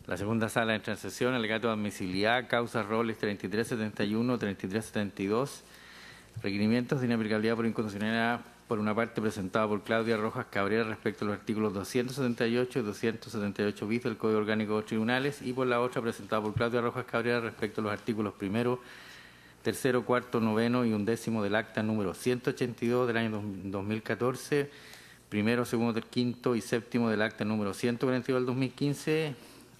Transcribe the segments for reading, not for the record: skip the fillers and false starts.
La segunda sala entra en sesión. Alegato de admisibilidad, causas roles 3371, 3372. Requerimientos de inaplicabilidad por inconstitucionalidad, por una parte presentado por Claudia Rojas Cabrera respecto a los artículos 278 y 278 bis del Código Orgánico de los Tribunales, y por la otra presentado por Claudia Rojas Cabrera respecto a los artículos 1º, 3º, 4º, 9º y 11º del acta número 182 del año 2014, 1º, 2º, 5º y 7º del acta número 142 del 2015,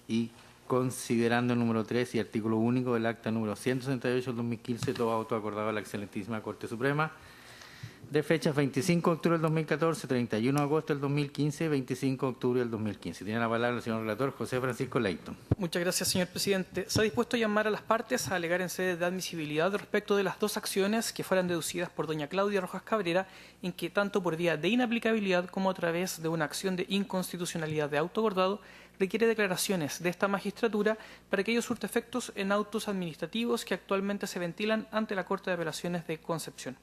y considerando el número 3 y artículo único del acta número 168 del 2015, todo auto acordado a la excelentísima Corte Suprema, de fechas 25 de octubre del 2014, 31 de agosto del 2015 y 25 de octubre del 2015. Tiene la palabra el señor relator José Francisco Leighton. Muchas gracias, señor presidente. Se ha dispuesto a llamar a las partes a alegar en sede de admisibilidad respecto de las dos acciones que fueran deducidas por doña Claudia Rojas Cabrera, en que tanto por vía de inaplicabilidad como a través de una acción de inconstitucionalidad de auto acordado requiere declaraciones de esta magistratura para que ello surta efectos en autos administrativos que actualmente se ventilan ante la Corte de Apelaciones de Concepción.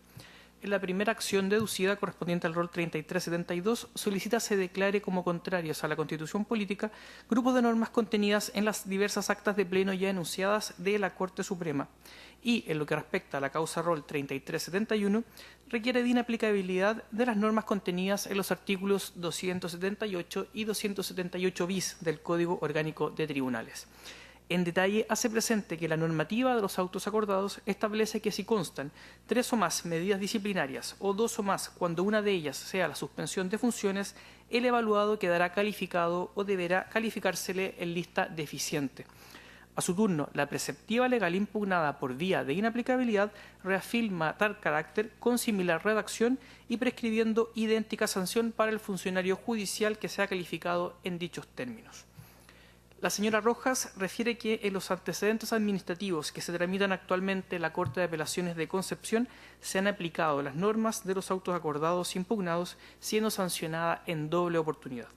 En la primera acción deducida, correspondiente al rol 3372, solicita se declare como contrarias a la Constitución Política grupos de normas contenidas en las diversas actas de pleno ya enunciadas de la Corte Suprema. Y, en lo que respecta a la causa rol 3371, requiere de inaplicabilidad de las normas contenidas en los artículos 278 y 278 bis del Código Orgánico de Tribunales. En detalle, hace presente que la normativa de los autos acordados establece que si constan 3 o más medidas disciplinarias o 2 o más cuando una de ellas sea la suspensión de funciones, el evaluado quedará calificado o deberá calificársele en lista deficiente. A su turno, la preceptiva legal impugnada por vía de inaplicabilidad reafirma tal carácter con similar redacción y prescribiendo idéntica sanción para el funcionario judicial que sea calificado en dichos términos. La señora Rojas refiere que en los antecedentes administrativos que se tramitan actualmente en la Corte de Apelaciones de Concepción se han aplicado las normas de los autos acordados impugnados, siendo sancionada en doble oportunidad.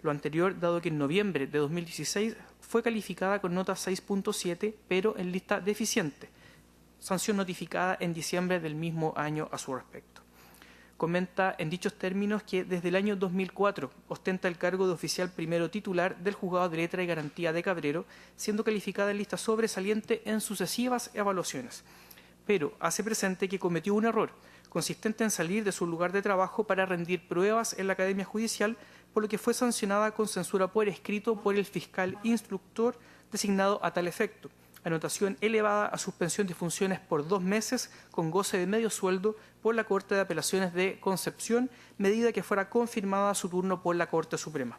Lo anterior, dado que en noviembre de 2016 fue calificada con nota 6.7, pero en lista deficiente, sanción notificada en diciembre del mismo año a su respecto. Comenta en dichos términos que desde el año 2004 ostenta el cargo de oficial primero titular del Juzgado de Letra y Garantía de Cabrero, siendo calificada en lista sobresaliente en sucesivas evaluaciones. Pero hace presente que cometió un error, consistente en salir de su lugar de trabajo para rendir pruebas en la Academia Judicial, por lo que fue sancionada con censura por escrito por el fiscal instructor designado a tal efecto. Anotación elevada a suspensión de funciones por 2 meses con goce de medio sueldo por la Corte de Apelaciones de Concepción, medida que fuera confirmada a su turno por la Corte Suprema.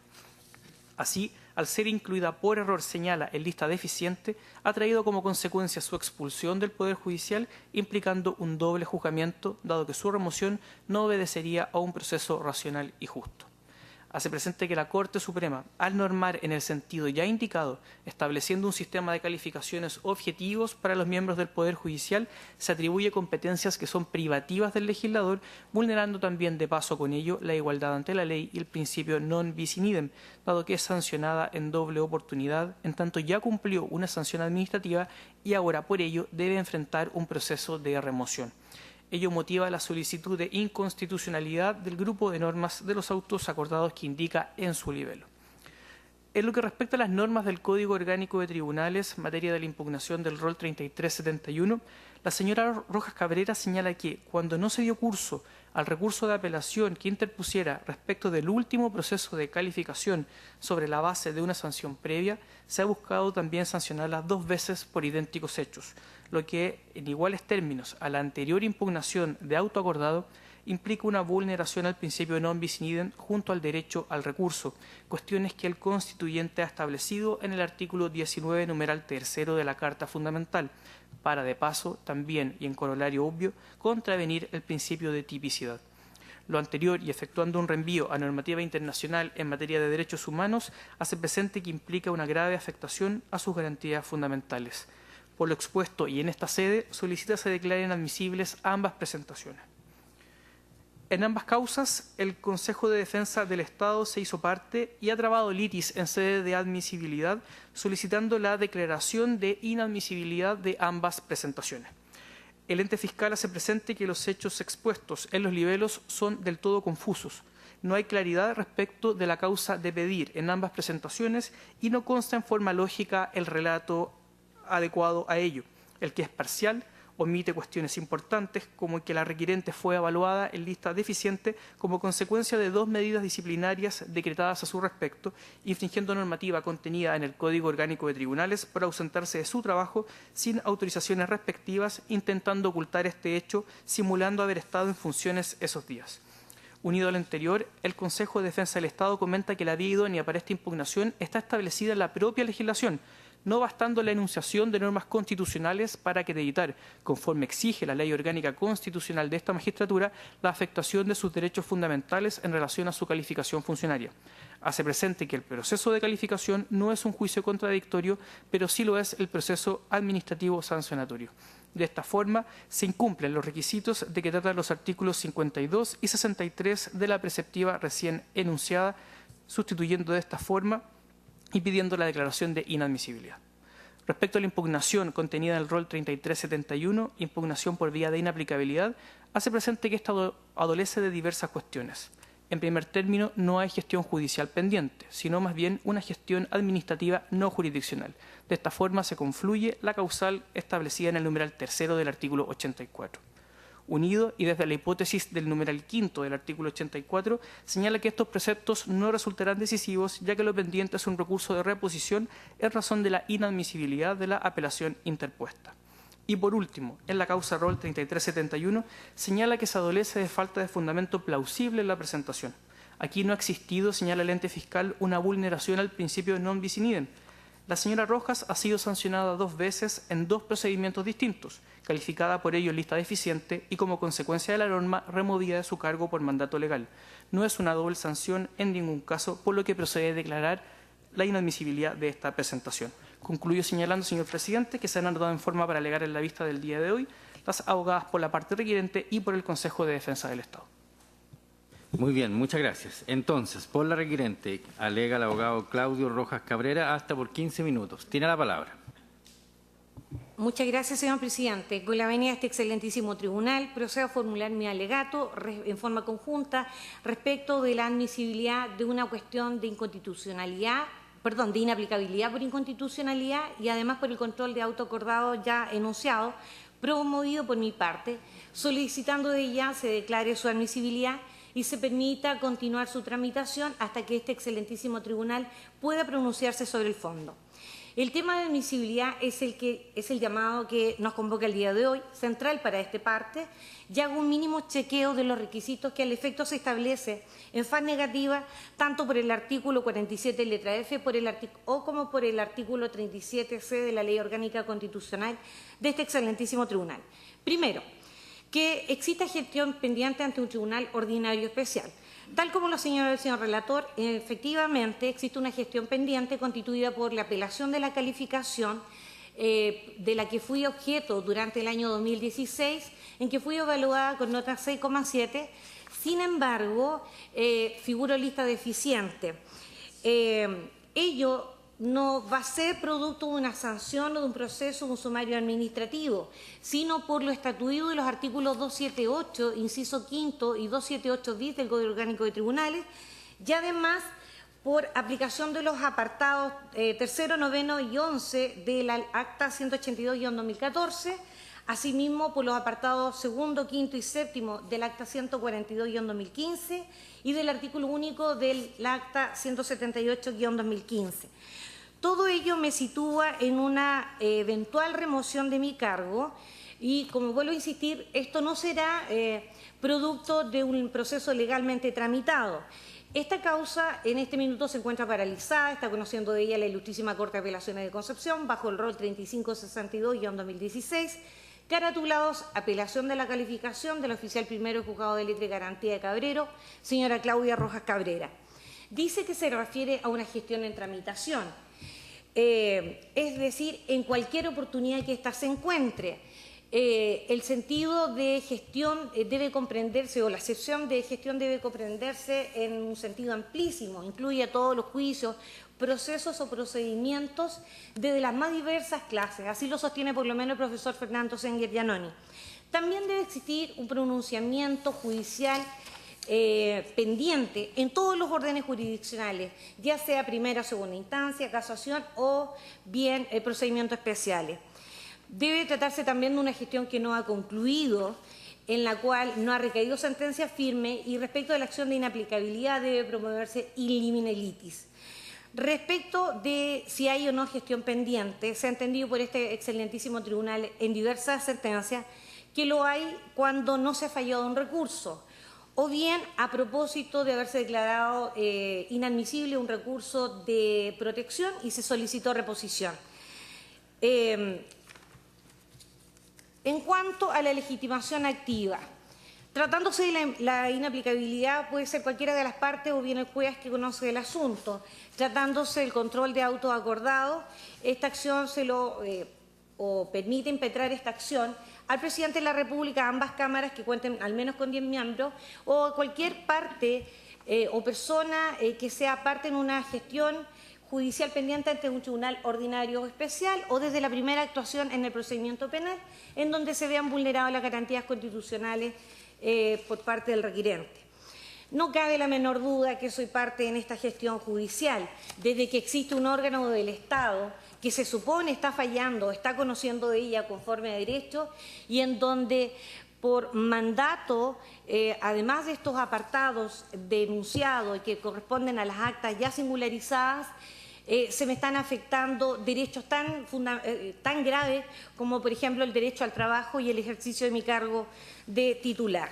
Así, al ser incluida por error señala en lista deficiente, ha traído como consecuencia su expulsión del Poder Judicial, implicando un doble juzgamiento, dado que su remoción no obedecería a un proceso racional y justo. Hace presente que la Corte Suprema, al normar en el sentido ya indicado, estableciendo un sistema de calificaciones objetivos para los miembros del Poder Judicial, se atribuye competencias que son privativas del legislador, vulnerando también de paso con ello la igualdad ante la ley y el principio non bis in idem, dado que es sancionada en doble oportunidad, en tanto ya cumplió una sanción administrativa y ahora por ello debe enfrentar un proceso de remoción. Ello motiva la solicitud de inconstitucionalidad del grupo de normas de los autos acordados que indica en su libelo. En lo que respecta a las normas del Código Orgánico de Tribunales, materia de la impugnación del rol 3371, la señora Rojas Cabrera señala que cuando no se dio curso al recurso de apelación que interpusiera respecto del último proceso de calificación sobre la base de una sanción previa, se ha buscado también sancionarla 2 veces por idénticos hechos, lo que, en iguales términos a la anterior impugnación de auto acordado, implica una vulneración al principio non bis in idem junto al derecho al recurso, cuestiones que el constituyente ha establecido en el artículo 19, numeral 3 de la Carta Fundamental, para de paso también, y en corolario obvio, contravenir el principio de tipicidad. Lo anterior, y efectuando un reenvío a normativa internacional en materia de derechos humanos, hace presente que implica una grave afectación a sus garantías fundamentales. Por lo expuesto y en esta sede, solicita se declaren admisibles ambas presentaciones. En ambas causas, el Consejo de Defensa del Estado se hizo parte y ha trabado litis en sede de admisibilidad, solicitando la declaración de inadmisibilidad de ambas presentaciones. El ente fiscal hace presente que los hechos expuestos en los libelos son del todo confusos, no hay claridad respecto de la causa de pedir en ambas presentaciones y no consta en forma lógica el relato adecuado a ello. El que es parcial omite cuestiones importantes como que la requirente fue evaluada en lista deficiente como consecuencia de 2 medidas disciplinarias decretadas a su respecto, infringiendo normativa contenida en el Código Orgánico de Tribunales por ausentarse de su trabajo sin autorizaciones respectivas, intentando ocultar este hecho, simulando haber estado en funciones esos días. Unido al anterior, el Consejo de Defensa del Estado comenta que la vía idónea para esta impugnación está establecida en la propia legislación, no bastando la enunciación de normas constitucionales para acreditar, conforme exige la Ley Orgánica Constitucional de esta magistratura, la afectación de sus derechos fundamentales en relación a su calificación funcionaria. Hace presente que el proceso de calificación no es un juicio contradictorio, pero sí lo es el proceso administrativo sancionatorio. De esta forma, se incumplen los requisitos de que tratan los artículos 52 y 63 de la preceptiva recién enunciada, sustituyendo de esta forma y pidiendo la declaración de inadmisibilidad. Respecto a la impugnación contenida en el rol 3371, impugnación por vía de inaplicabilidad, hace presente que esta adolece de diversas cuestiones. En primer término, no hay gestión judicial pendiente, sino más bien una gestión administrativa no jurisdiccional. De esta forma se confluye la causal establecida en el numeral 3 del artículo 84. Unido y desde la hipótesis del numeral 5 del artículo 84, señala que estos preceptos no resultarán decisivos, ya que lo pendiente es un recurso de reposición en razón de la inadmisibilidad de la apelación interpuesta. Y por último, en la causa rol 3371, señala que se adolece de falta de fundamento plausible en la presentación. Aquí no ha existido, señala el ente fiscal, una vulneración al principio non bis in idem. La señora Rojas ha sido sancionada 2 veces en 2 procedimientos distintos, calificada por ello en lista deficiente y como consecuencia de la norma removida de su cargo por mandato legal. No es una doble sanción en ningún caso, por lo que procede a declarar la inadmisibilidad de esta presentación. Concluyo señalando, señor presidente, que se han anotado en forma para alegar en la vista del día de hoy las abogadas por la parte requirente y por el Consejo de Defensa del Estado. Muy bien, muchas gracias. Entonces, por la requirente, alega el abogado Claudio Rojas Cabrera hasta por 15 minutos. Tiene la palabra. Muchas gracias, señor presidente. Con la venida de este excelentísimo tribunal, procedo a formular mi alegato en forma conjunta respecto de la admisibilidad de una cuestión de inconstitucionalidad, perdón, de inaplicabilidad por inconstitucionalidad y además por el control de auto acordado ya enunciado, promovido por mi parte, solicitando de ella se declare su admisibilidad y se permita continuar su tramitación hasta que este excelentísimo tribunal pueda pronunciarse sobre el fondo. El tema de admisibilidad es el llamado que nos convoca el día de hoy, central para esta parte, y hago un mínimo chequeo de los requisitos que al efecto se establece en faz negativa, tanto por el artículo 47, letra F, como por el artículo 37C de la Ley Orgánica Constitucional de este excelentísimo tribunal. Primero, que exista gestión pendiente ante un tribunal ordinario especial. Tal como lo señaló el señor relator, efectivamente existe una gestión pendiente constituida por la apelación de la calificación de la que fui objeto durante el año 2016, en que fui evaluada con nota 6,7. Sin embargo, figuro lista deficiente. Ello no va a ser producto de una sanción o de un proceso, un sumario administrativo, sino por lo estatuido de los artículos 278, inciso quinto, y 278 bis del Código Orgánico de Tribunales, y además por aplicación de los apartados tercero, noveno y 11 del acta 182-2014, asimismo por los apartados segundo, quinto y séptimo del acta 142-2015 y del artículo único del acta 178-2015. Todo ello me sitúa en una eventual remoción de mi cargo y, como vuelvo a insistir, esto no será producto de un proceso legalmente tramitado. Esta causa en este minuto se encuentra paralizada, está conociendo de ella la Ilustrísima Corte de Apelaciones de Concepción bajo el rol 3562-2016, caratulados apelación de la calificación del oficial primero juzgado de letra y garantía de Cabrero, señora Claudia Rojas Cabrera. Dice que se refiere a una gestión en tramitación, es decir, en cualquier oportunidad que ésta se encuentre. El sentido de gestión debe comprenderse, o la acepción de gestión debe comprenderse en un sentido amplísimo, incluye a todos los juicios, procesos o procedimientos desde las más diversas clases, así lo sostiene por lo menos el profesor Fernando Senger Giannoni. También debe existir un pronunciamiento judicial pendiente en todos los órdenes jurisdiccionales, ya sea primera o segunda instancia, casación o bien procedimientos especiales. Debe tratarse también de una gestión que no ha concluido, en la cual no ha recaído sentencia firme, y respecto de la acción de inaplicabilidad debe promoverse in limine litis. Respecto de si hay o no gestión pendiente, se ha entendido por este excelentísimo tribunal en diversas sentencias que lo hay cuando no se ha fallado un recurso, o bien a propósito de haberse declarado inadmisible un recurso de protección y se solicitó reposición. En cuanto a la legitimación activa, tratándose de la inaplicabilidad puede ser cualquiera de las partes o bien el juez que conoce el asunto. Tratándose del control de autos acordados, esta acción o permite impetrar esta acción al presidente de la República, a ambas cámaras que cuenten al menos con 10 miembros, o a cualquier parte o persona que sea parte en una gestión judicial pendiente ante un tribunal ordinario o especial, o desde la primera actuación en el procedimiento penal, en donde se vean vulneradas las garantías constitucionales por parte del requirente. No cabe la menor duda que soy parte en esta gestión judicial, desde que existe un órgano del Estado que se supone está fallando, está conociendo de ella conforme a derecho, y en donde por mandato, además de estos apartados de enunciado que corresponden a las actas ya singularizadas, se me están afectando derechos tan graves como, por ejemplo, el derecho al trabajo y el ejercicio de mi cargo de titular.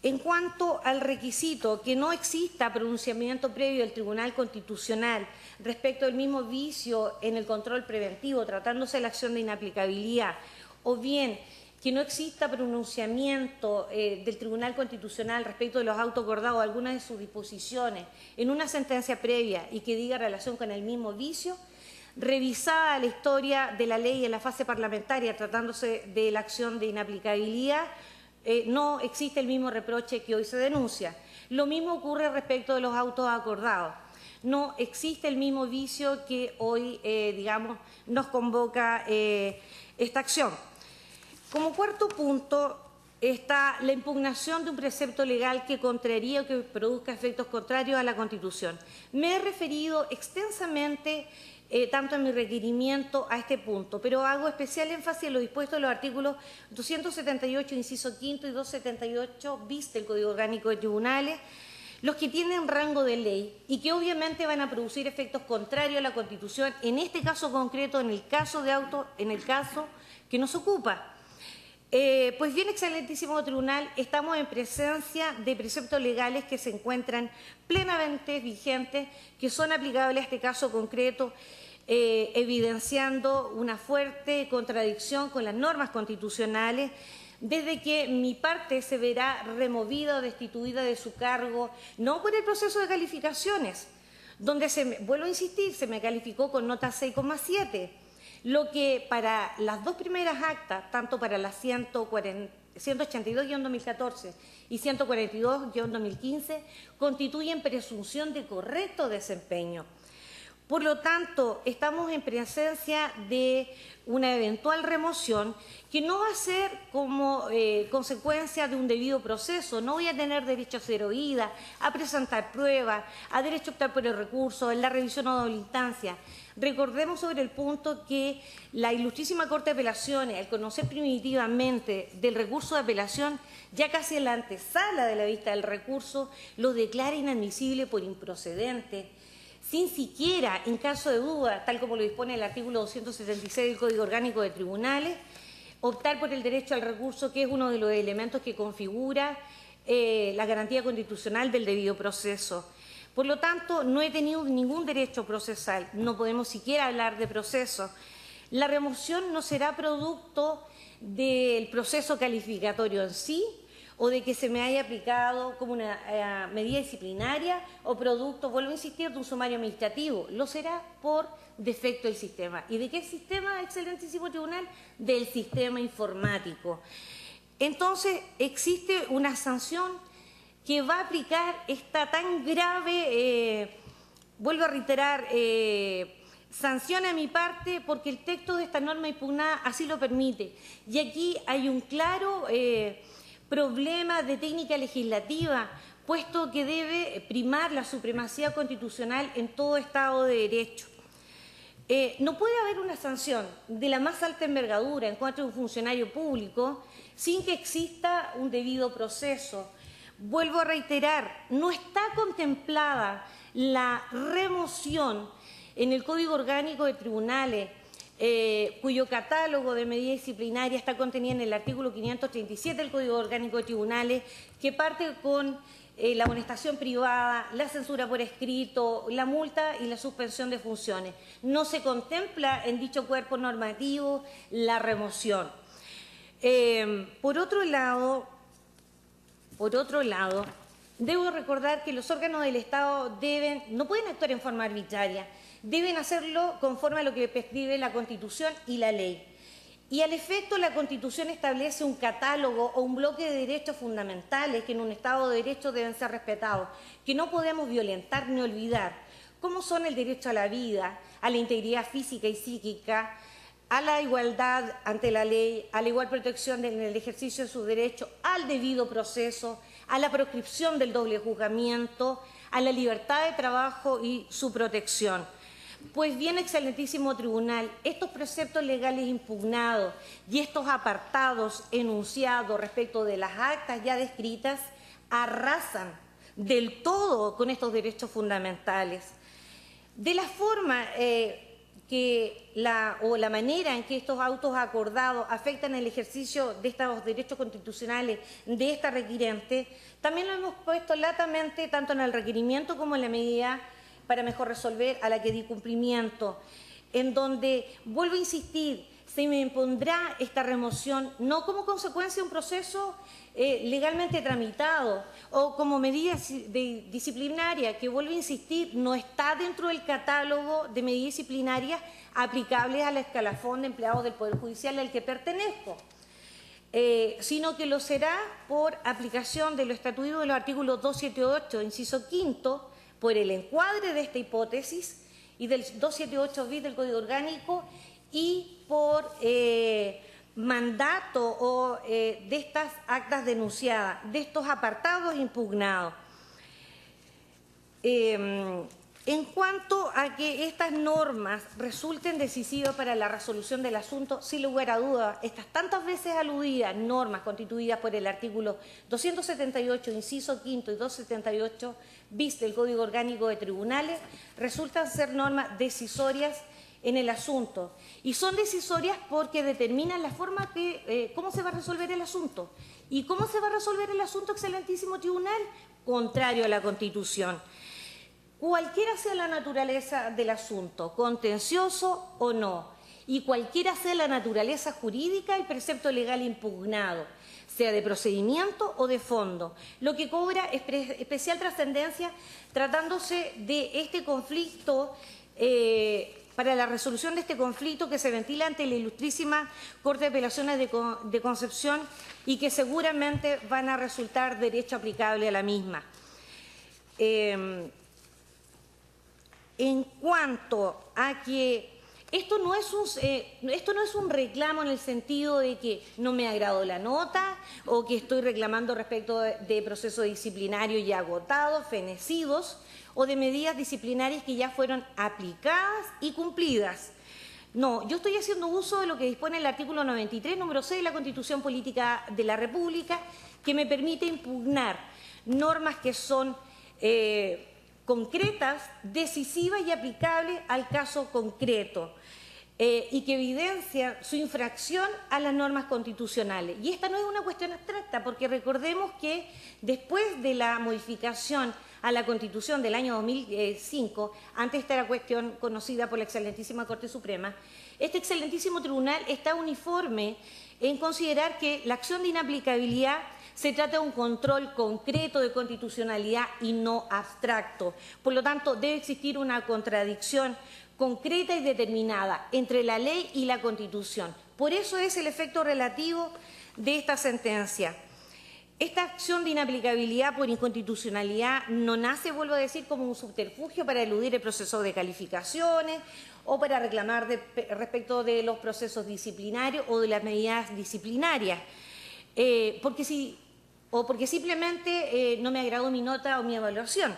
En cuanto al requisito que no exista pronunciamiento previo del Tribunal Constitucional respecto del mismo vicio en el control preventivo, tratándose de la acción de inaplicabilidad, o bien que no exista pronunciamiento del Tribunal Constitucional respecto de los autos acordados o algunas de sus disposiciones en una sentencia previa y que diga relación con el mismo vicio, revisada la historia de la ley en la fase parlamentaria tratándose de la acción de inaplicabilidad, no existe el mismo reproche que hoy se denuncia. Lo mismo ocurre respecto de los autos acordados. No existe el mismo vicio que hoy, nos convoca esta acción. Como cuarto punto está la impugnación de un precepto legal que contraría o que produzca efectos contrarios a la Constitución. Me he referido extensamente tanto en mi requerimiento a este punto, pero hago especial énfasis en lo dispuesto en los artículos 278, inciso quinto, y 278 bis del Código Orgánico de Tribunales, los que tienen rango de ley y que obviamente van a producir efectos contrarios a la Constitución, en este caso concreto, en el caso de auto, en el caso que nos ocupa. Pues bien, excelentísimo tribunal, estamos en presencia de preceptos legales que se encuentran plenamente vigentes, que son aplicables a este caso concreto, evidenciando una fuerte contradicción con las normas constitucionales, desde que mi parte se verá removida o destituida de su cargo, no por el proceso de calificaciones, donde, vuelvo a insistir, se me calificó con nota 6,7, lo que para las dos primeras actas, tanto para la 182-2014 y 142-2015, constituyen presunción de correcto desempeño. Por lo tanto, estamos en presencia de una eventual remoción que no va a ser como consecuencia de un debido proceso. No voy a tener derecho a ser oída, a presentar pruebas, a derecho a optar por el recurso, en la revisión a doble instancia. Recordemos sobre el punto que la Ilustrísima Corte de Apelaciones, al conocer primitivamente del recurso de apelación, ya casi en la antesala de la vista del recurso, lo declara inadmisible por improcedente, sin siquiera, en caso de duda, tal como lo dispone el artículo 276 del Código Orgánico de Tribunales, optar por el derecho al recurso, que es uno de los elementos que configura la garantía constitucional del debido proceso. Por lo tanto, no he tenido ningún derecho procesal, no podemos siquiera hablar de proceso. La remoción no será producto del proceso calificatorio en sí, o de que se me haya aplicado como una medida disciplinaria o producto, vuelvo a insistir, de un sumario administrativo. Lo será por defecto del sistema. ¿Y de qué sistema, excelentísimo tribunal? Del sistema informático. Entonces, existe una sanción que va a aplicar esta tan grave, vuelvo a reiterar, sanción a mi parte porque el texto de esta norma impugnada así lo permite. Y aquí hay un claro problema de técnica legislativa, puesto que debe primar la supremacía constitucional en todo Estado de Derecho. No puede haber una sanción de la más alta envergadura en contra de un funcionario público sin que exista un debido proceso. Vuelvo a reiterar, no está contemplada la remoción en el Código Orgánico de Tribunales, cuyo catálogo de medidas disciplinarias está contenido en el artículo 537 del Código Orgánico de Tribunales, que parte con la amonestación privada, la censura por escrito, la multa y la suspensión de funciones. No se contempla en dicho cuerpo normativo la remoción. Por otro lado, debo recordar que los órganos del Estado no pueden actuar en forma arbitraria, deben hacerlo conforme a lo que prescribe la Constitución y la ley. Y al efecto, la Constitución establece un catálogo o un bloque de derechos fundamentales que en un Estado de Derecho deben ser respetados, que no podemos violentar ni olvidar, como son el derecho a la vida, a la integridad física y psíquica, a la igualdad ante la ley, a la igual protección en el ejercicio de sus derechos, al debido proceso, a la proscripción del doble juzgamiento, a la libertad de trabajo y su protección. Pues bien, excelentísimo tribunal, estos preceptos legales impugnados y estos apartados enunciados respecto de las actas ya descritas arrasan del todo con estos derechos fundamentales. De la forma la manera en que estos autos acordados afectan el ejercicio de estos derechos constitucionales de esta requirente, también lo hemos puesto latamente tanto en el requerimiento como en la medida para mejor resolver a la que di cumplimiento, en donde, vuelvo a insistir, se me impondrá esta remoción no como consecuencia de un proceso legalmente tramitado o como medida disciplinaria, que, vuelvo a insistir, no está dentro del catálogo de medidas disciplinarias aplicables al escalafón de empleados del Poder Judicial al que pertenezco, sino que lo será por aplicación de lo estatuido de los artículos 278, inciso quinto, por el encuadre de esta hipótesis y del 278 bis del Código Orgánico y por mandato o de estas actas denunciadas, de estos apartados impugnados. En cuanto a que estas normas resulten decisivas para la resolución del asunto, sin lugar a dudas, estas tantas veces aludidas normas constituidas por el artículo 278, inciso quinto y 278 bis del Código Orgánico de Tribunales, resultan ser normas decisorias en el asunto. Y son decisorias porque determinan la forma cómo se va a resolver el asunto. ¿Y cómo se va a resolver el asunto, excelentísimo tribunal? Contrario a la Constitución. Cualquiera sea la naturaleza del asunto, contencioso o no, y cualquiera sea la naturaleza jurídica del precepto legal impugnado, sea de procedimiento o de fondo, lo que cobra especial trascendencia tratándose de este conflicto, para la resolución de este conflicto que se ventila ante la Ilustrísima Corte de Apelaciones de Concepción y que seguramente van a resultar derecho aplicable a la misma. En cuanto a que esto no es un reclamo en el sentido de que no me agradó la nota o que estoy reclamando respecto de procesos disciplinarios ya agotados, fenecidos, o de medidas disciplinarias que ya fueron aplicadas y cumplidas. No, yo estoy haciendo uso de lo que dispone el artículo 93, número 6 de la Constitución Política de la República, que me permite impugnar normas que son concretas, decisivas y aplicables al caso concreto, y que evidencian su infracción a las normas constitucionales. Y esta no es una cuestión abstracta, porque recordemos que después de la modificación a la Constitución del año 2005, antes esta era cuestión conocida por la excelentísima Corte Suprema, este excelentísimo tribunal está uniforme en considerar que la acción de inaplicabilidad se trata de un control concreto de constitucionalidad y no abstracto. Por lo tanto, debe existir una contradicción concreta y determinada entre la ley y la Constitución. Por eso es el efecto relativo de esta sentencia. Esta acción de inaplicabilidad por inconstitucionalidad no nace, vuelvo a decir, como un subterfugio para eludir el proceso de calificaciones o para reclamar respecto de los procesos disciplinarios o de las medidas disciplinarias. Porque si o porque simplemente no me agradó mi nota o mi evaluación.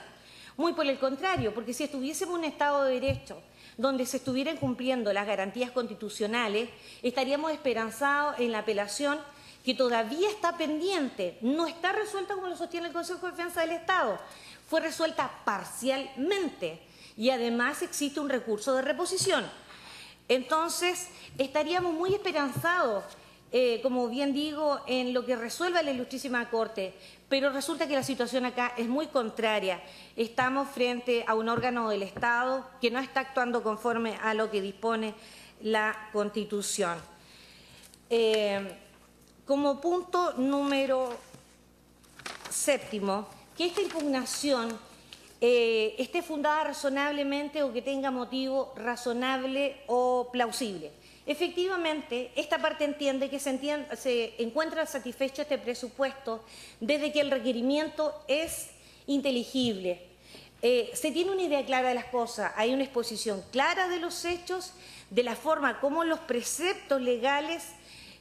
Muy por el contrario, porque si estuviésemos en un Estado de Derecho donde se estuvieran cumpliendo las garantías constitucionales, estaríamos esperanzados en la apelación que todavía está pendiente, no está resuelta como lo sostiene el Consejo de Defensa del Estado, fue resuelta parcialmente y además existe un recurso de reposición. Entonces, estaríamos muy esperanzados, como bien digo, en lo que resuelva la Ilustrísima Corte, pero resulta que la situación acá es muy contraria. Estamos frente a un órgano del Estado que no está actuando conforme a lo que dispone la Constitución. Como punto número 7, que esta impugnación esté fundada razonablemente o que tenga motivo razonable o plausible. Efectivamente, esta parte entiende que se encuentra satisfecho este presupuesto desde que el requerimiento es inteligible. Se tiene una idea clara de las cosas, hay una exposición clara de los hechos, de la forma como los preceptos legales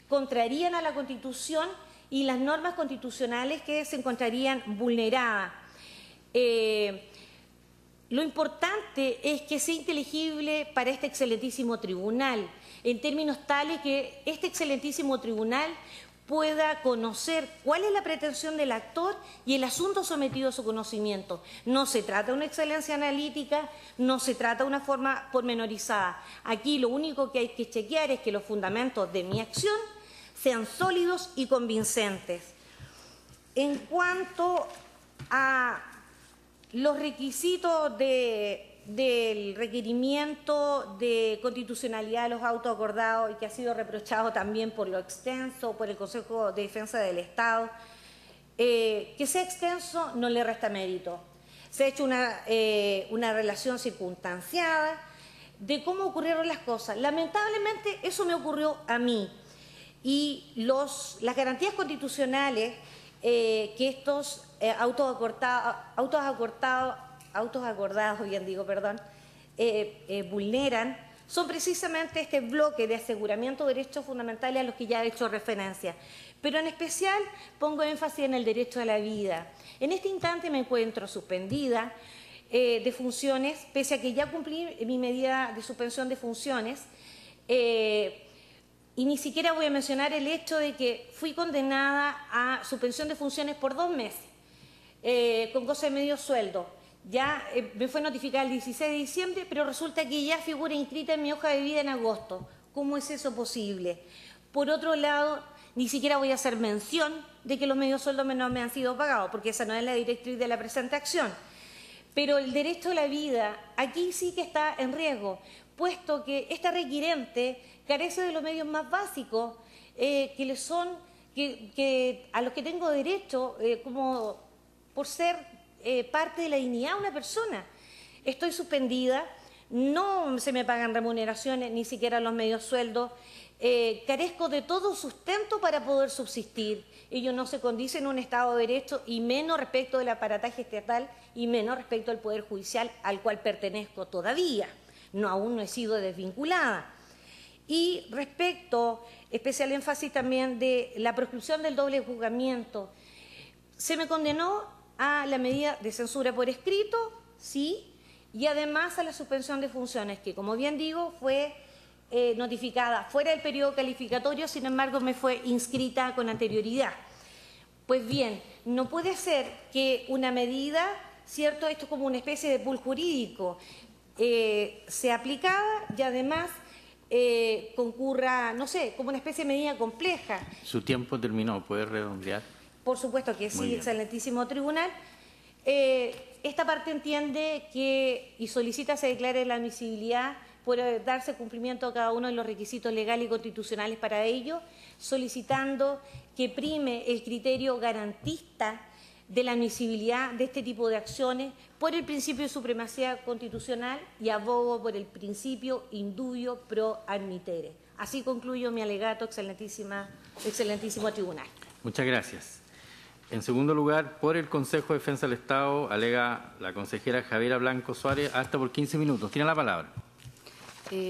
contrarían a la Constitución y las normas constitucionales que se encontrarían vulneradas. Lo importante es que sea inteligible para este excelentísimo tribunal, en términos tales que este excelentísimo tribunal pueda conocer cuál es la pretensión del actor y el asunto sometido a su conocimiento. No se trata de una excelencia analítica, no se trata de una forma pormenorizada. Aquí lo único que hay que chequear es que los fundamentos de mi acción sean sólidos y convincentes. En cuanto a los requisitos del requerimiento de constitucionalidad de los autos acordados y que ha sido reprochado también por lo extenso, por el Consejo de Defensa del Estado, que sea extenso no le resta mérito. Se ha hecho una relación circunstanciada de cómo ocurrieron las cosas. Lamentablemente eso me ocurrió a mí y las garantías constitucionales que estos autos acordados, vulneran, son precisamente este bloque de aseguramiento de derechos fundamentales a los que ya he hecho referencia. Pero en especial pongo énfasis en el derecho a la vida. En este instante me encuentro suspendida de funciones, pese a que ya cumplí mi medida de suspensión de funciones, y ni siquiera voy a mencionar el hecho de que fui condenada a suspensión de funciones por 2 meses, con goce de medio sueldo. Ya me fue notificada el 16 de diciembre, pero resulta que ya figura inscrita en mi hoja de vida en agosto. ¿Cómo es eso posible? Por otro lado, ni siquiera voy a hacer mención de que los medios sueldos no me han sido pagados, porque esa no es la directriz de la presente acción. Pero el derecho a la vida aquí sí que está en riesgo, puesto que esta requirente carece de los medios más básicos a los que tengo derecho como por ser parte de la dignidad de una persona. Estoy suspendida, no se me pagan remuneraciones, ni siquiera los medios sueldos, carezco de todo sustento para poder subsistir. Ello no se condice en un Estado de Derecho y menos respecto del aparataje estatal y menos respecto al Poder Judicial al cual pertenezco todavía. Aún no he sido desvinculada. Y respecto, especial énfasis también de la proscripción del doble juzgamiento, se me condenó a la medida de censura por escrito, sí, y además a la suspensión de funciones, que como bien digo fue notificada fuera del periodo calificatorio, sin embargo me fue inscrita con anterioridad. Pues bien, no puede ser que una medida, ¿cierto?, esto es como una especie de pool jurídico, sea aplicada y además concurra, no sé, como una especie de medida compleja. Su tiempo terminó, ¿puede redondear? Por supuesto que sí, excelentísimo tribunal. Esta parte entiende que y solicita se declare la admisibilidad por darse cumplimiento a cada uno de los requisitos legales y constitucionales para ello, solicitando que prime el criterio garantista de la admisibilidad de este tipo de acciones por el principio de supremacía constitucional y abogo por el principio indubio pro admitere. Así concluyo mi alegato, excelentísimo tribunal. Muchas gracias. En segundo lugar, por el Consejo de Defensa del Estado, alega la consejera Javiera Blanco Suárez, hasta por 15 minutos. Tiene la palabra.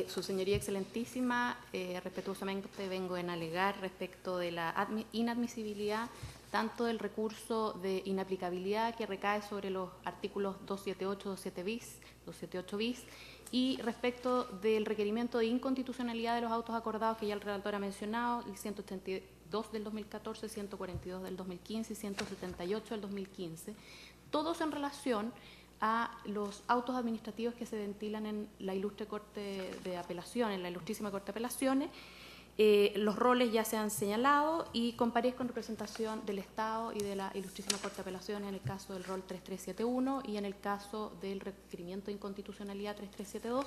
Su señoría excelentísima, respetuosamente vengo en alegar respecto de la inadmisibilidad tanto del recurso de inaplicabilidad que recae sobre los artículos 278, 278 bis, y respecto del requerimiento de inconstitucionalidad de los autos acordados que ya el relator ha mencionado, el 132 del 2014, 142 del 2015 y 178 del 2015, todos en relación a los autos administrativos que se ventilan en la ilustre Corte de Apelaciones, en la ilustrísima Corte de Apelaciones. Los roles ya se han señalado y comparezco en representación del Estado y de la ilustrísima Corte de Apelaciones en el caso del rol 3371 y en el caso del requerimiento de inconstitucionalidad 3372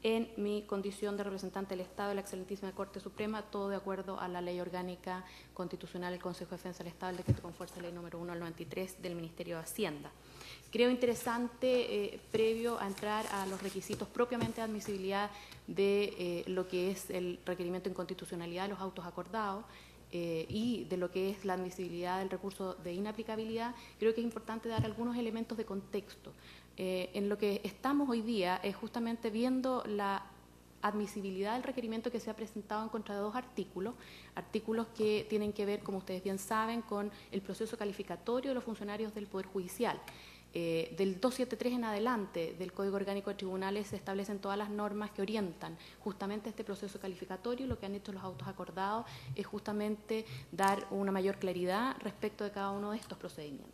en mi condición de representante del Estado de la excelentísima Corte Suprema, todo de acuerdo a la Ley Orgánica Constitucional del Consejo de Defensa del Estado, el decreto con fuerza de ley número 1 al 93 del Ministerio de Hacienda. Creo interesante, previo a entrar a los requisitos propiamente de admisibilidad de lo que es el requerimiento de inconstitucionalidad de los autos acordados y de lo que es la admisibilidad del recurso de inaplicabilidad, creo que es importante dar algunos elementos de contexto. En lo que estamos hoy día es justamente viendo la admisibilidad del requerimiento que se ha presentado en contra de dos artículos que tienen que ver, como ustedes bien saben, con el proceso calificatorio de los funcionarios del Poder Judicial. Del 273 en adelante del Código Orgánico de Tribunales se establecen todas las normas que orientan justamente este proceso calificatorio y lo que han hecho los autos acordados es justamente dar una mayor claridad respecto de cada uno de estos procedimientos.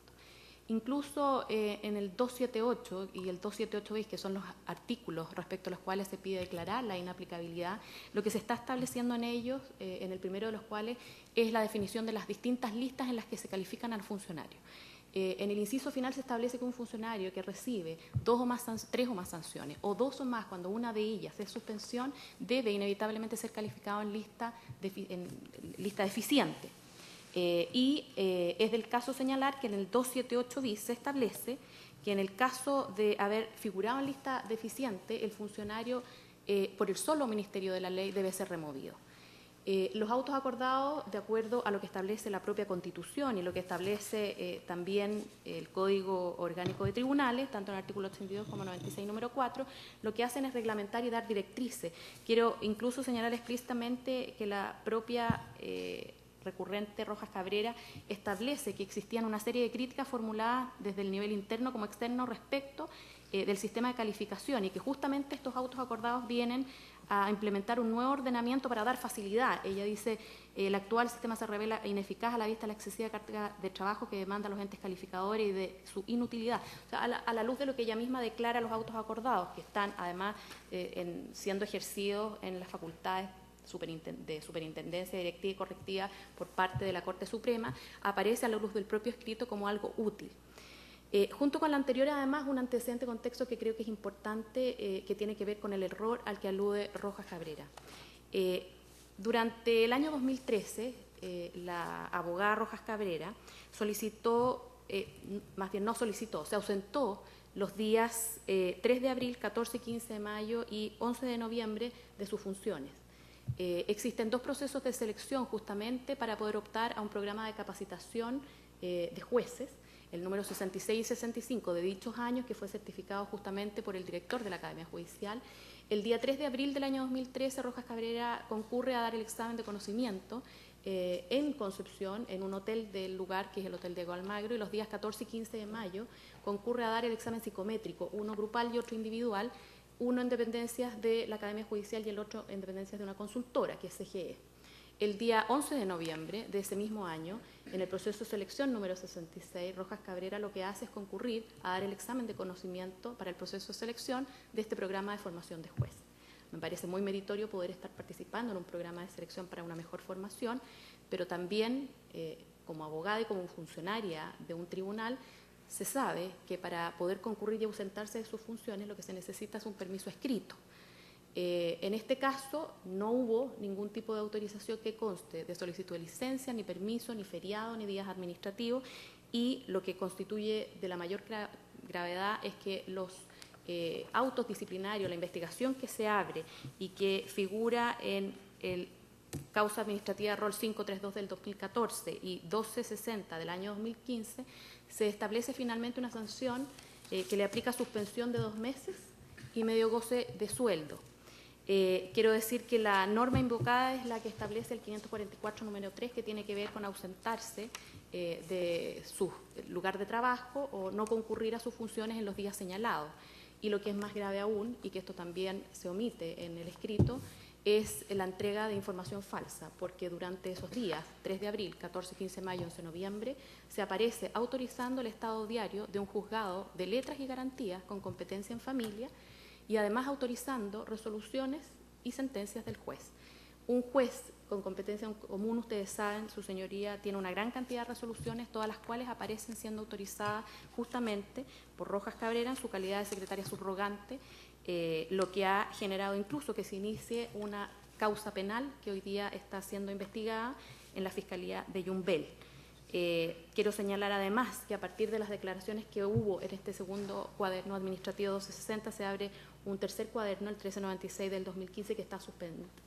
Incluso en el 278 y el 278 bis, que son los artículos respecto a los cuales se pide declarar la inaplicabilidad, lo que se está estableciendo en ellos, en el primero de los cuales, es la definición de las distintas listas en las que se califican al funcionario. En el inciso final se establece que un funcionario que recibe tres o más sanciones, o dos o más cuando una de ellas es suspensión, debe inevitablemente ser calificado en lista deficiente. Es del caso señalar que en el 278 bis se establece que en el caso de haber figurado en lista deficiente, el funcionario, por el solo ministerio de la ley, debe ser removido. Los autos acordados, de acuerdo a lo que establece la propia Constitución y lo que establece también el Código Orgánico de Tribunales, tanto en el artículo 82 como 96, número 4, lo que hacen es reglamentar y dar directrices. Quiero incluso señalar explícitamente que la propia recurrente Rojas Cabrera establece que existían una serie de críticas formuladas desde el nivel interno como externo respecto del sistema de calificación y que justamente estos autos acordados vienen a implementar un nuevo ordenamiento para dar facilidad. Ella dice, el actual sistema se revela ineficaz a la vista de la excesiva carga de trabajo que demanda los entes calificadores y de su inutilidad. O sea, a la luz de lo que ella misma declara los autos acordados, que están además siendo ejercidos en las facultades de superintendencia, directiva y correctiva por parte de la Corte Suprema, aparece a la luz del propio escrito como algo útil. Junto con la anterior, además, un antecedente contexto que creo que es importante, que tiene que ver con el error al que alude Rojas Cabrera. Durante el año 2013, la abogada Rojas Cabrera solicitó, más bien no solicitó, se ausentó los días 3 de abril, 14 y 15 de mayo y 11 de noviembre de sus funciones. Existen dos procesos de selección justamente para poder optar a un programa de capacitación de jueces, el número 66 y 65 de dichos años, que fue certificado justamente por el director de la Academia Judicial. El día 3 de abril del año 2013, Rojas Cabrera concurre a dar el examen de conocimiento en Concepción, en un hotel del lugar, que es el Hotel Diego Almagro, y los días 14 y 15 de mayo concurre a dar el examen psicométrico, uno grupal y otro individual, uno en dependencias de la Academia Judicial y el otro en dependencias de una consultora, que es CGE. El día 11 de noviembre de ese mismo año, en el proceso de selección número 66, Rojas Cabrera lo que hace es concurrir a dar el examen de conocimiento para el proceso de selección de este programa de formación de juez. Me parece muy meritorio poder estar participando en un programa de selección para una mejor formación, pero también como abogada y como funcionaria de un tribunal, se sabe que para poder concurrir y ausentarse de sus funciones lo que se necesita es un permiso escrito. En este caso no hubo ningún tipo de autorización que conste de solicitud de licencia, ni permiso, ni feriado, ni días administrativos, y lo que constituye de la mayor gravedad es que los autos disciplinarios, la investigación que se abre y que figura en el causa administrativa rol 532 del 2014 y 1260 del año 2015, se establece finalmente una sanción que le aplica suspensión de 2 meses y medio goce de sueldo. Quiero decir que la norma invocada es la que establece el 544 número 3, que tiene que ver con ausentarse de su lugar de trabajo o no concurrir a sus funciones en los días señalados. Y lo que es más grave aún, y que esto también se omite en el escrito, es la entrega de información falsa, porque durante esos días, 3 de abril, 14, 15 de mayo, 11 de noviembre, se aparece autorizando el estado diario de un juzgado de letras y garantías con competencia en familia y además autorizando resoluciones y sentencias del juez. Un juez con competencia en común, ustedes saben, su señoría tiene una gran cantidad de resoluciones, todas las cuales aparecen siendo autorizadas justamente por Rojas Cabrera en su calidad de secretaria subrogante, lo que ha generado incluso que se inicie una causa penal que hoy día está siendo investigada en la Fiscalía de Yumbel. Quiero señalar además que a partir de las declaraciones que hubo en este segundo cuaderno administrativo 1260 se abre un tercer cuaderno, el 1396 del 2015, que está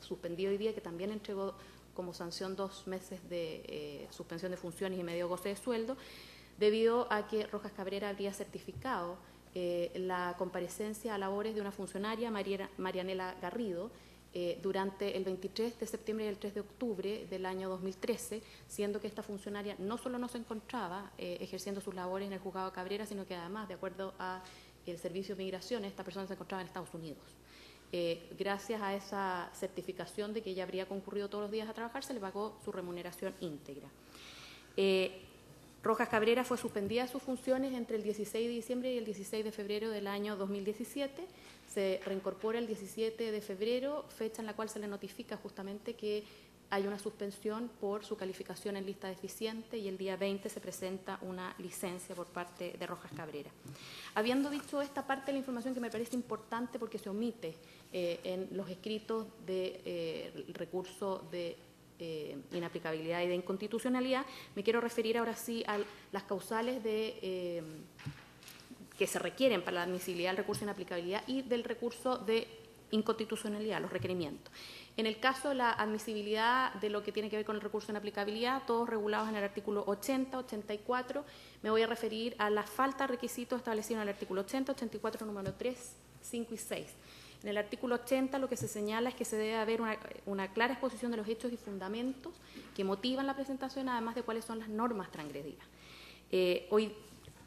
suspendido hoy día, que también entregó como sanción 2 meses de suspensión de funciones y medio goce de sueldo, debido a que Rojas Cabrera habría certificado la comparecencia a labores de una funcionaria, Marianela Garrido, durante el 23 de septiembre y el 3 de octubre del año 2013, siendo que esta funcionaria no solo no se encontraba ejerciendo sus labores en el juzgado de Cabrera, sino que además, de acuerdo al Servicio de Migraciones, esta persona se encontraba en Estados Unidos. Gracias a esa certificación de que ella habría concurrido todos los días a trabajar, se le pagó su remuneración íntegra. Rojas Cabrera fue suspendida de sus funciones entre el 16 de diciembre y el 16 de febrero del año 2017. Se reincorpora el 17 de febrero, fecha en la cual se le notifica justamente que hay una suspensión por su calificación en lista deficiente, y el día 20 se presenta una licencia por parte de Rojas Cabrera. Habiendo dicho esta parte de la información que me parece importante porque se omite en los escritos del recurso de inaplicabilidad y de inconstitucionalidad, me quiero referir ahora sí a las causales que se requieren para la admisibilidad del recurso de inaplicabilidad y del recurso de inconstitucionalidad, los requerimientos. En el caso de la admisibilidad de lo que tiene que ver con el recurso de inaplicabilidad, todos regulados en el artículo 80, 84, me voy a referir a la falta de requisitos establecidos en el artículo 80, 84, número 3, 5 y 6. En el artículo 80 lo que se señala es que se debe haber una clara exposición de los hechos y fundamentos que motivan la presentación, además de cuáles son las normas transgredidas. Hoy,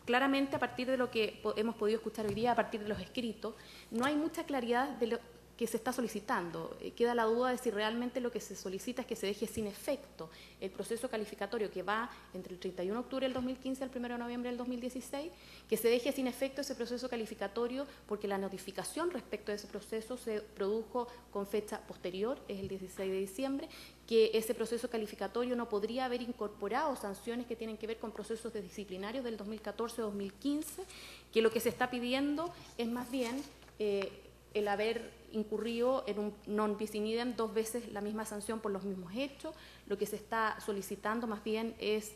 claramente, a partir de lo que hemos podido escuchar hoy día, a partir de los escritos, no hay mucha claridad de lo que se está solicitando. Queda la duda de si realmente lo que se solicita es que se deje sin efecto el proceso calificatorio que va entre el 31 de octubre del 2015 al 1 de noviembre del 2016, que se deje sin efecto ese proceso calificatorio porque la notificación respecto a ese proceso se produjo con fecha posterior, es el 16 de diciembre, que ese proceso calificatorio no podría haber incorporado sanciones que tienen que ver con procesos disciplinarios del 2014-2015, que lo que se está pidiendo es más bien el haber incurrido en un non bis in idem 2 veces la misma sanción por los mismos hechos. Lo que se está solicitando más bien es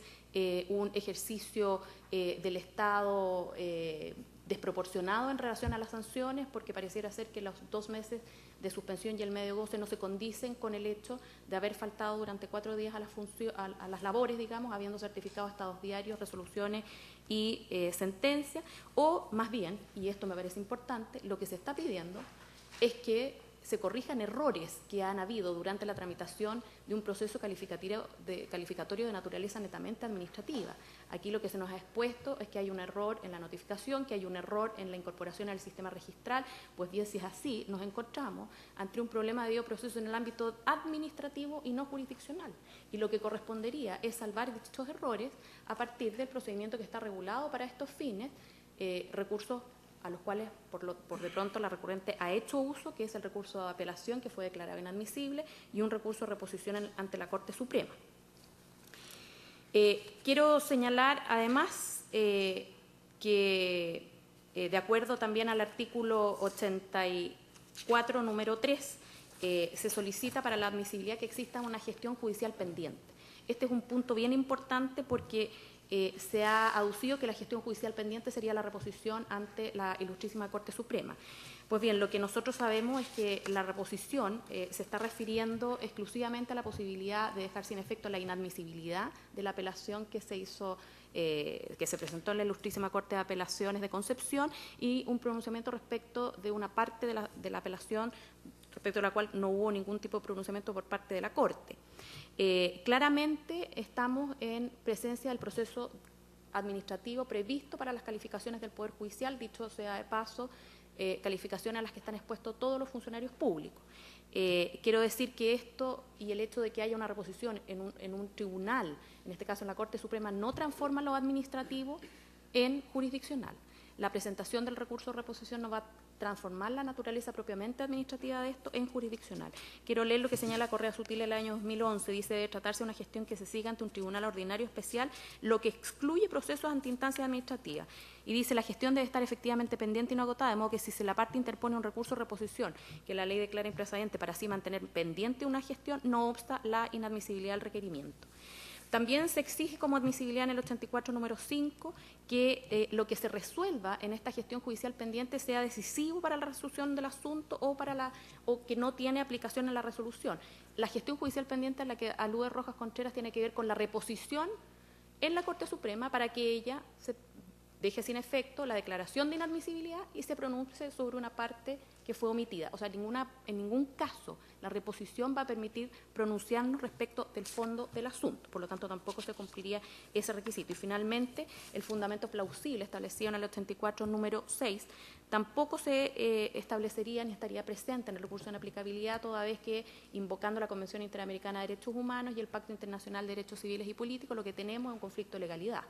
un ejercicio del Estado desproporcionado en relación a las sanciones, porque pareciera ser que los 2 meses de suspensión y el medio goce no se condicen con el hecho de haber faltado durante 4 días a las labores, digamos, habiendo certificado estados diarios, resoluciones y sentencias, o más bien, y esto me parece importante, lo que se está pidiendo es que se corrijan errores que han habido durante la tramitación de un proceso calificatorio de naturaleza netamente administrativa. Aquí lo que se nos ha expuesto es que hay un error en la notificación, que hay un error en la incorporación al sistema registral. Pues bien, si es así, nos encontramos ante un problema de proceso en el ámbito administrativo y no jurisdiccional. Y lo que correspondería es salvar dichos errores a partir del procedimiento que está regulado para estos fines, recursos a los cuales por de pronto la recurrente ha hecho uso, que es el recurso de apelación, que fue declarado inadmisible, y un recurso de reposición ante la Corte Suprema. Quiero señalar además que de acuerdo también al artículo 84, número 3, se solicita para la admisibilidad que exista una gestión judicial pendiente. Este es un punto bien importante porque se ha aducido que la gestión judicial pendiente sería la reposición ante la Ilustrísima Corte Suprema. Pues bien, lo que nosotros sabemos es que la reposición se está refiriendo exclusivamente a la posibilidad de dejar sin efecto la inadmisibilidad de la apelación que se hizo, que se presentó en la Ilustrísima Corte de Apelaciones de Concepción, y un pronunciamiento respecto de una parte de la apelación respecto a la cual no hubo ningún tipo de pronunciamiento por parte de la Corte. Claramente estamos en presencia del proceso administrativo previsto para las calificaciones del Poder Judicial, dicho sea de paso, calificaciones a las que están expuestos todos los funcionarios públicos. Quiero decir que esto y el hecho de que haya una reposición en un tribunal, en este caso en la Corte Suprema, no transforma lo administrativo en jurisdiccional. La presentación del recurso de reposición no va a transformar la naturaleza propiamente administrativa de esto en jurisdiccional. Quiero leer lo que señala Correa Sutil el año 2011. Dice: debe tratarse de una gestión que se siga ante un tribunal ordinario especial, lo que excluye procesos ante instancias administrativas. Y dice: la gestión debe estar efectivamente pendiente y no agotada, de modo que si la parte interpone un recurso de reposición que la ley declara improcedente para así mantener pendiente una gestión, no obsta la inadmisibilidad del requerimiento. También se exige como admisibilidad en el 84 número 5 que lo que se resuelva en esta gestión judicial pendiente sea decisivo para la resolución del asunto o que no tiene aplicación en la resolución. La gestión judicial pendiente a la que alude Rojas Contreras tiene que ver con la reposición en la Corte Suprema para que ella se deje sin efecto la declaración de inadmisibilidad y se pronuncie sobre una parte que fue omitida. O sea, en ningún caso la reposición va a permitir pronunciarnos respecto del fondo del asunto. Por lo tanto, tampoco se cumpliría ese requisito. Y finalmente, el fundamento plausible establecido en el 84 número 6 tampoco se establecería ni estaría presente en el recurso de inaplicabilidad, toda vez que, invocando la Convención Interamericana de Derechos Humanos y el Pacto Internacional de Derechos Civiles y Políticos, lo que tenemos es un conflicto de legalidad.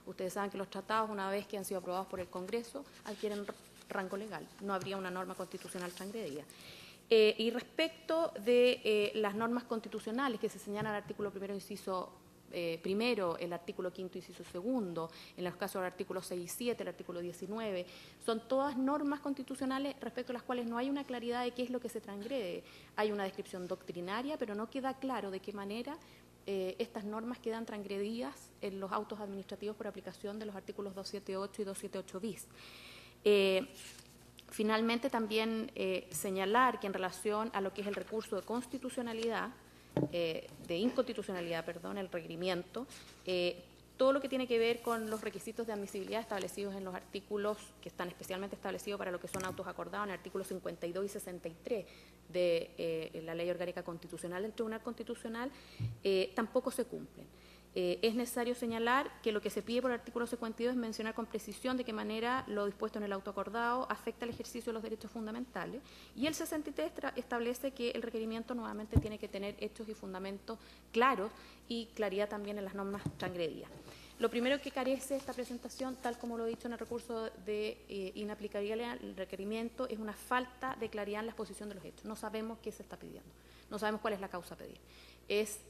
Ustedes saben que los tratados, una vez que han sido aprobados por el Congreso, adquieren rango legal. No habría una norma constitucional transgredida. Y respecto de las normas constitucionales que se señalan al artículo primero, inciso primero, el artículo quinto, inciso segundo, en los casos del artículo 6 y 7, el artículo 19, son todas normas constitucionales respecto a las cuales no hay una claridad de qué es lo que se transgrede. Hay una descripción doctrinaria, pero no queda claro de qué manera estas normas quedan transgredidas en los autos administrativos por aplicación de los artículos 278 y 278 bis. Finalmente, también señalar que en relación a lo que es el recurso de constitucionalidad, de inconstitucionalidad, perdón, el requerimiento, todo lo que tiene que ver con los requisitos de admisibilidad establecidos en los artículos que están especialmente establecidos para lo que son autos acordados, en el artículo 52 y 63 de la Ley Orgánica Constitucional del Tribunal Constitucional, tampoco se cumplen. Es necesario señalar que lo que se pide por el artículo 52 es mencionar con precisión de qué manera lo dispuesto en el auto acordado afecta el ejercicio de los derechos fundamentales, y el 63 establece que el requerimiento nuevamente tiene que tener hechos y fundamentos claros y claridad también en las normas transgredidas. Lo primero que carece esta presentación, tal como lo he dicho en el recurso de inaplicabilidad del requerimiento, es una falta de claridad en la exposición de los hechos. No sabemos qué se está pidiendo, no sabemos cuál es la causa a pedir. Es,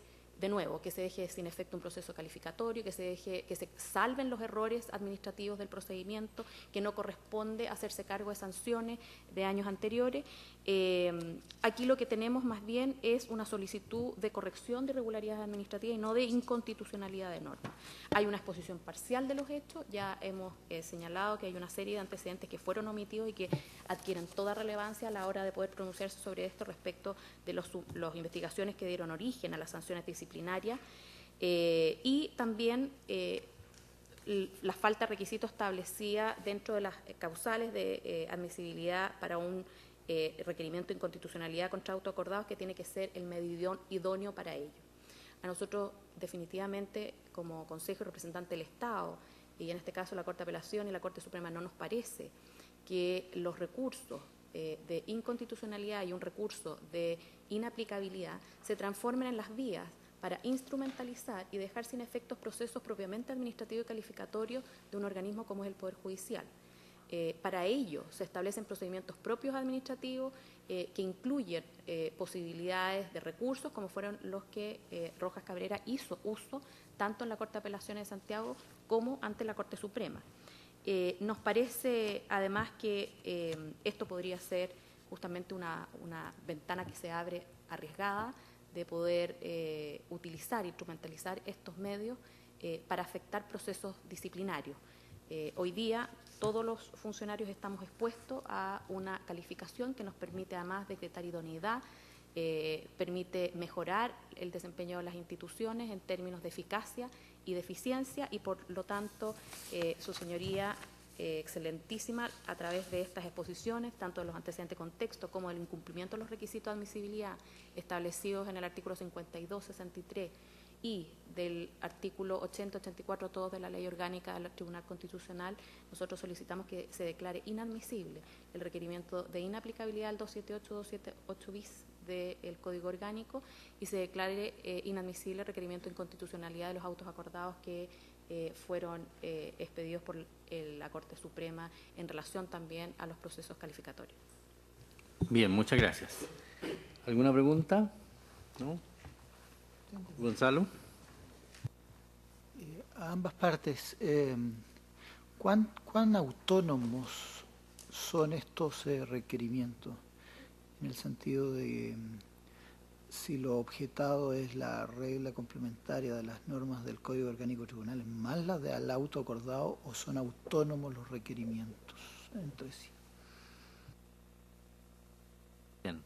de nuevo, que se deje sin efecto un proceso calificatorio, que se salven los errores administrativos del procedimiento, que no corresponde hacerse cargo de sanciones de años anteriores. Aquí lo que tenemos más bien es una solicitud de corrección de irregularidades administrativas y no de inconstitucionalidad de normas. Hay una exposición parcial de los hechos, ya hemos señalado que hay una serie de antecedentes que fueron omitidos y que adquieren toda relevancia a la hora de poder pronunciarse sobre esto respecto de las investigaciones que dieron origen a las sanciones disciplinarias, y también la falta de requisitos establecida dentro de las causales de admisibilidad para un requerimiento de inconstitucionalidad contra autoacordados, que tiene que ser el medio idóneo para ello. A nosotros, definitivamente, como Consejo y representante del Estado, y en este caso la Corte de Apelación y la Corte Suprema, no nos parece que los recursos de inconstitucionalidad y un recurso de inaplicabilidad se transformen en las vías para instrumentalizar y dejar sin efectos procesos propiamente administrativos y calificatorios de un organismo como es el Poder Judicial. Para ello se establecen procedimientos propios administrativos que incluyen posibilidades de recursos, como fueron los que Rojas Cabrera hizo uso tanto en la Corte de Apelaciones de Santiago como ante la Corte Suprema. Nos parece, además, que esto podría ser justamente una ventana que se abre arriesgada de poder utilizar, instrumentalizar estos medios para afectar procesos disciplinarios. Hoy día todos los funcionarios estamos expuestos a una calificación que nos permite además decretar idoneidad, permite mejorar el desempeño de las instituciones en términos de eficacia y de eficiencia, y por lo tanto, su señoría, excelentísima a través de estas exposiciones, tanto de los antecedentes de contexto como del incumplimiento de los requisitos de admisibilidad establecidos en el artículo 52, 63 y del artículo 80, 84, todos de la Ley Orgánica del Tribunal Constitucional. Nosotros solicitamos que se declare inadmisible el requerimiento de inaplicabilidad del 278, 278 bis del Código Orgánico y se declare inadmisible el requerimiento de inconstitucionalidad de los autos acordados que fueron expedidos por la Corte Suprema en relación también a los procesos calificatorios. Bien, muchas gracias. ¿Alguna pregunta? ¿No? Gonzalo. A ambas partes, ¿cuán autónomos son estos requerimientos? En el sentido de si lo objetado es la regla complementaria de las normas del Código Orgánico Tribunal, más las del auto acordado, o son autónomos los requerimientos entre sí. Bien.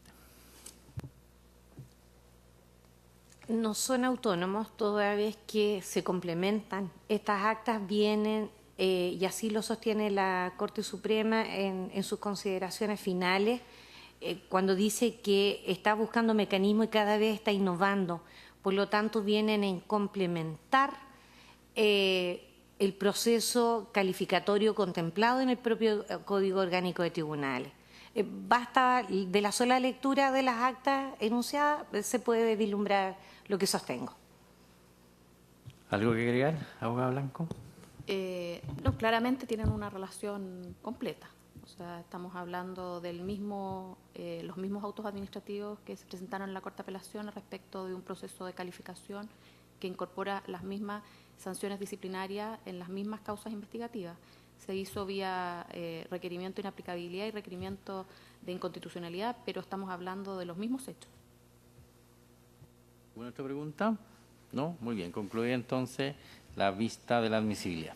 No son autónomos toda vez que se complementan. Estas actas vienen, y así lo sostiene la Corte Suprema en sus consideraciones finales, cuando dice que está buscando mecanismos y cada vez está innovando. Por lo tanto, vienen en complementar el proceso calificatorio contemplado en el propio Código Orgánico de Tribunales. Basta de la sola lectura de las actas enunciadas, se puede vislumbrar lo que sostengo. ¿Algo que agregar, abogada Blanco? No, claramente tienen una relación completa. O sea, estamos hablando del los mismos autos administrativos que se presentaron en la Corte de Apelaciones respecto de un proceso de calificación que incorpora las mismas sanciones disciplinarias en las mismas causas investigativas. Se hizo vía requerimiento de inaplicabilidad y requerimiento de inconstitucionalidad, pero estamos hablando de los mismos hechos. ¿Alguna otra pregunta? No, muy bien. Concluye entonces la vista de la admisibilidad.